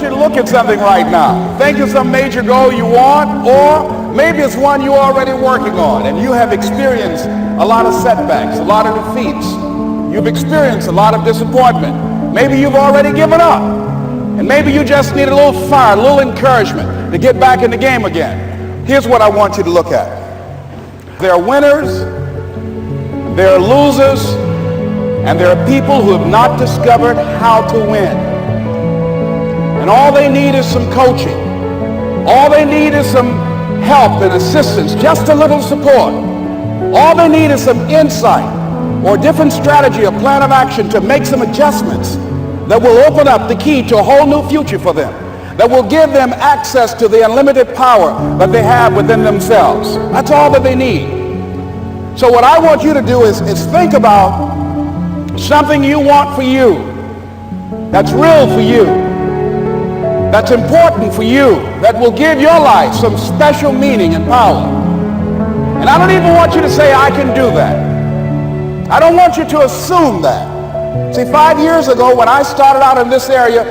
want you to look at something right now. Think of some major goal you want, or maybe it's one you're already working on and you have experienced a lot of setbacks, a lot of defeats. You've experienced a lot of disappointment. Maybe you've already given up. And maybe you just need a little fire, a little encouragement to get back in the game again. Here's what I want you to look at. There are winners, there are losers, and there are people who have not discovered how to win. And all they need is some coaching. All they need is some help and assistance, just a little support. All they need is some insight or a different strategy, a plan of action to make some adjustments that will open up the key to a whole new future for them, that will give them access to the unlimited power that they have within themselves. That's all that they need. So what I want you to do is think about something you want for you, that's real for you, that's important for you, that will give your life some special meaning and power. And I don't even want you to say, I can do that. I don't want you to assume that. See, 5 years ago when I started out in this area,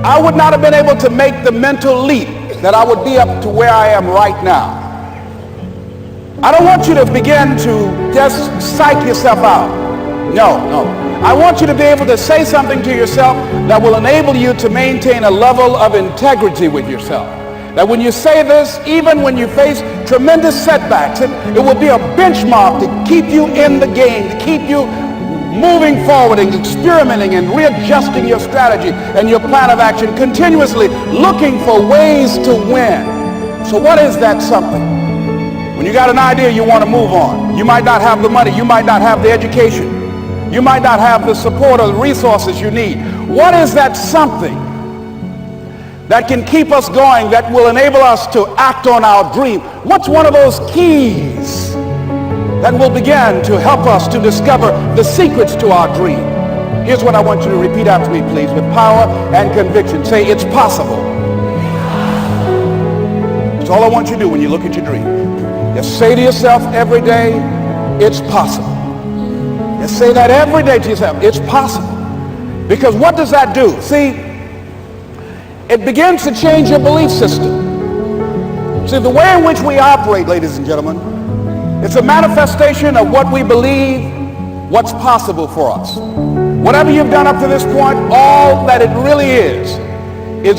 I would not have been able to make the mental leap that I would be up to where I am right now. I don't want you to begin to just psych yourself out. No. I want you to be able to say something to yourself that will enable you to maintain a level of integrity with yourself. That when you say this, even when you face tremendous setbacks, it will be a benchmark to keep you in the game, to keep you moving forward and experimenting and readjusting your strategy and your plan of action, continuously looking for ways to win. So what is that something? When you got an idea you want to move on, you might not have the money, you might not have the education, you might not have the support or the resources you need. What is that something that can keep us going, that will enable us to act on our dream? What's one of those keys that will begin to help us to discover the secrets to our dream? Here's what I want you to repeat after me, please, with power and conviction. Say, it's possible. That's all I want you to do when you look at your dream. Just say to yourself every day, it's possible. Just say that every day to yourself, it's possible. Because what does that do? See, it begins to change your belief system. See, the way in which we operate, ladies and gentlemen, it's a manifestation of what we believe, what's possible for us. Whatever you've done up to this point, all that it really is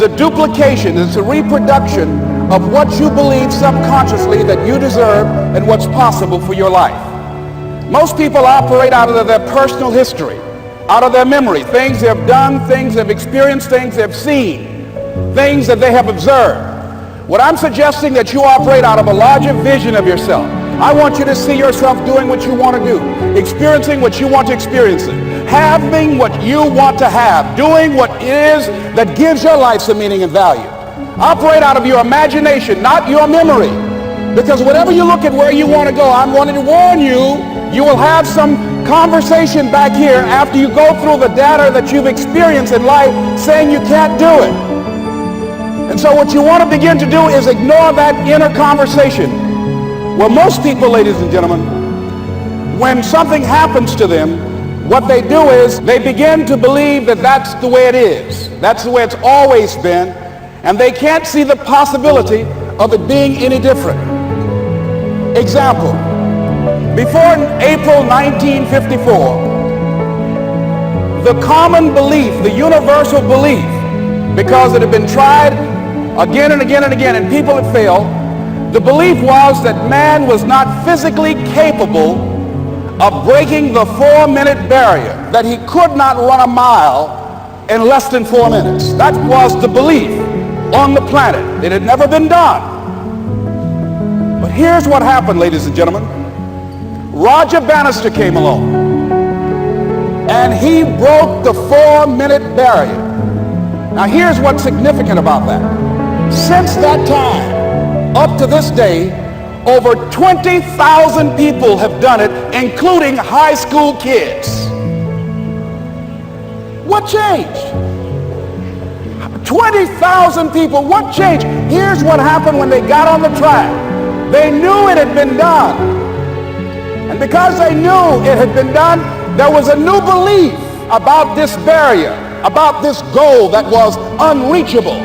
a duplication, it's a reproduction of what you believe subconsciously that you deserve and what's possible for your life. Most people operate out of their personal history, out of their memory, things they have done, things they've experienced, things they've seen, things that they have observed. What I'm suggesting that you operate out of a larger vision of yourself. I want you to see yourself doing what you want to do, experiencing what you want to experience, having what you want to have, doing what it is that gives your life some meaning and value. Operate out of your imagination, not your memory. Because whenever you look at where you want to go, I'm wanting to warn you, you will have some conversation back here after you go through the data that you've experienced in life saying you can't do it. And so what you want to begin to do is ignore that inner conversation. Well, most people, ladies and gentlemen, when something happens to them, what they do is they begin to believe that that's the way it is. That's the way it's always been. And they can't see the possibility of it being any different. Example, before April 1954, the common belief, the universal belief, because it had been tried again and again and again and people had failed, the belief was that man was not physically capable of breaking the 4-minute barrier, that he could not run a mile in less than 4 minutes. That was the belief on the planet. It had never been done. But here's what happened, ladies and gentlemen. Roger Bannister came along and he broke the 4-minute barrier. Now here's what's significant about that. Since that time, up to this day, over 20,000 people have done it, including high school kids. What changed? 20,000 people, what changed? Here's what happened when they got on the track. They knew it had been done. And because they knew it had been done, there was a new belief about this barrier, about this goal that was unreachable.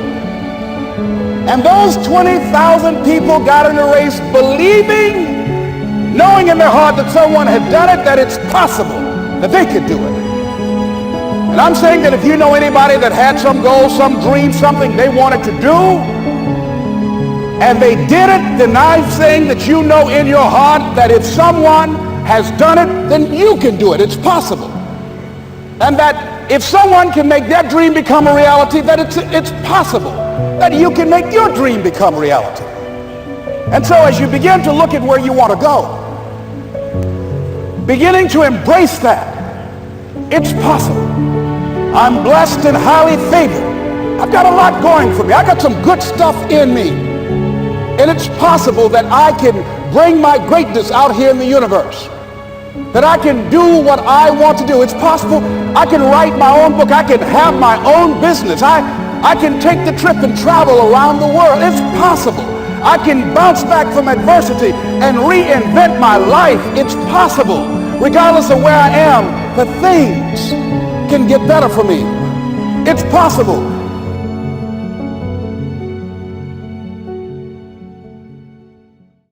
And those 20,000 people got in the race believing, knowing in their heart that someone had done it, that it's possible that they could do it. And I'm saying that if you know anybody that had some goal, some dream, something they wanted to do, and they did it, then I'm saying that you know in your heart that if someone has done it, then you can do it. It's possible. And that if someone can make their dream become a reality, that it's possible that you can make your dream become reality. And so as you begin to look at where you want to go, beginning to embrace that, it's possible. I'm blessed and highly favored. I've got a lot going for me. I got some good stuff in me. And it's possible that I can bring my greatness out here in the universe. That I can do what I want to do. It's possible I can write my own book. I can have my own business. I can take the trip and travel around the world. It's possible. I can bounce back from adversity and reinvent my life. It's possible. Regardless of where I am, the things can get better for me. It's possible